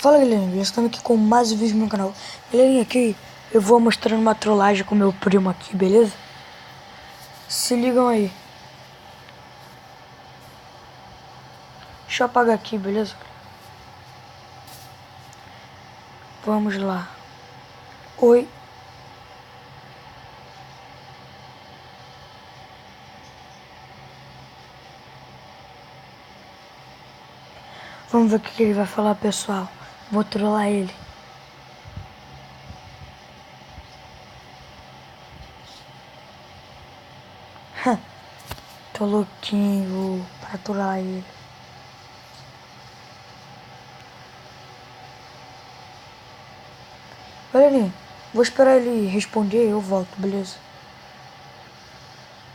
Fala galerinha, estamos aqui com mais um vídeo no meu canal. Galerinha, aqui eu vou mostrando uma trollagem com meu primo aqui, beleza? Se ligam aí. Deixa eu apagar aqui, beleza? Vamos lá. Oi. Vamos ver o que ele vai falar, pessoal. Vou trollar ele. Tô louquinho pra trollar ele. Galerinha, vou esperar ele responder e eu volto, beleza?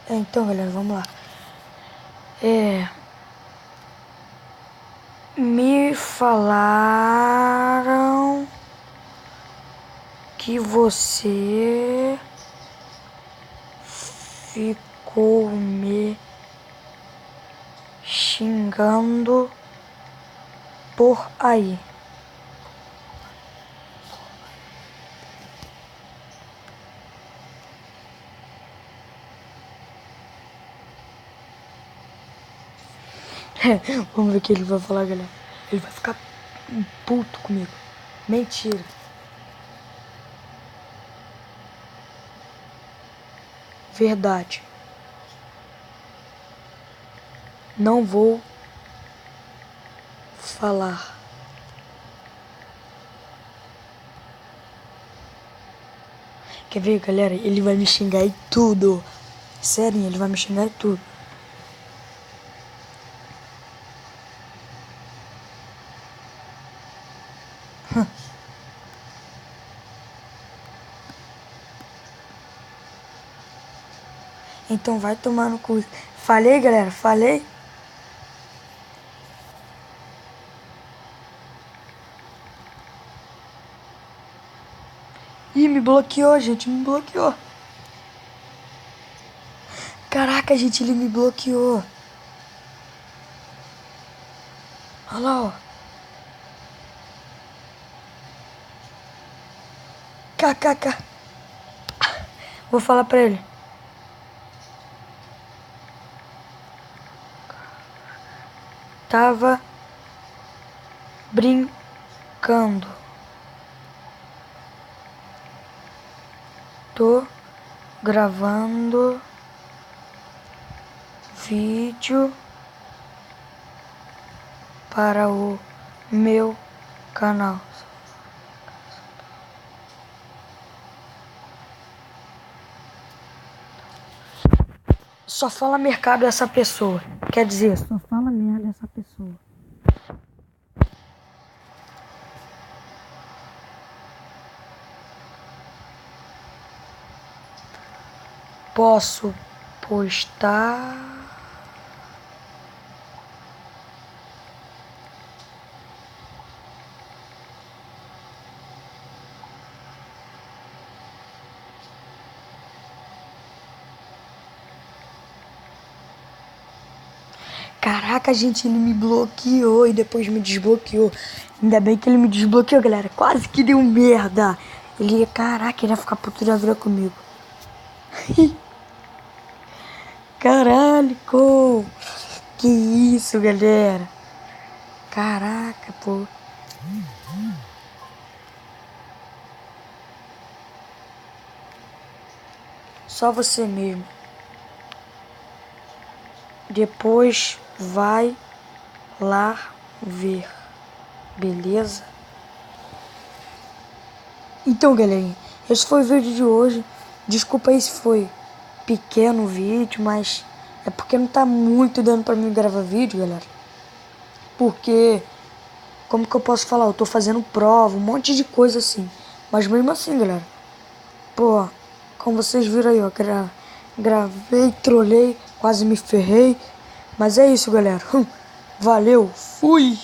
Então, galera, vamos lá. Me falaram que você ficou me xingando por aí. Vamos ver o que ele vai falar, galera. Ele vai ficar puto comigo. Mentira. Verdade. Não vou falar. Quer ver, galera? Ele vai me xingar em tudo. Sério, ele vai me xingar em tudo. Então vai tomar no cu. Falei, galera? Falei? Ih, me bloqueou, gente. Me bloqueou. Caraca, gente, ele me bloqueou. Olha lá, ó. KKK. Vou falar pra ele. Tava brincando. Tô gravando vídeo para o meu canal. Só fala mercado essa pessoa. Quer dizer, só fala merda essa pessoa. Posso postar? Caraca, gente, ele me bloqueou e depois me desbloqueou. Ainda bem que ele me desbloqueou, galera. Quase que deu merda. Caraca, ele ia ficar puto da vida comigo. Caralho, que isso, galera. Caraca, pô. Só você mesmo. Depois vai lá ver, beleza? Então, galerinha, esse foi o vídeo de hoje. Desculpa aí se foi pequeno o vídeo, mas é porque não tá muito dando pra mim gravar vídeo, galera. Porque, como que eu posso falar? Eu tô fazendo prova, um monte de coisa assim. Mas mesmo assim, galera, pô, como vocês viram aí, ó, gravei, trolei, quase me ferrei. Mas é isso, galera. Valeu, fui!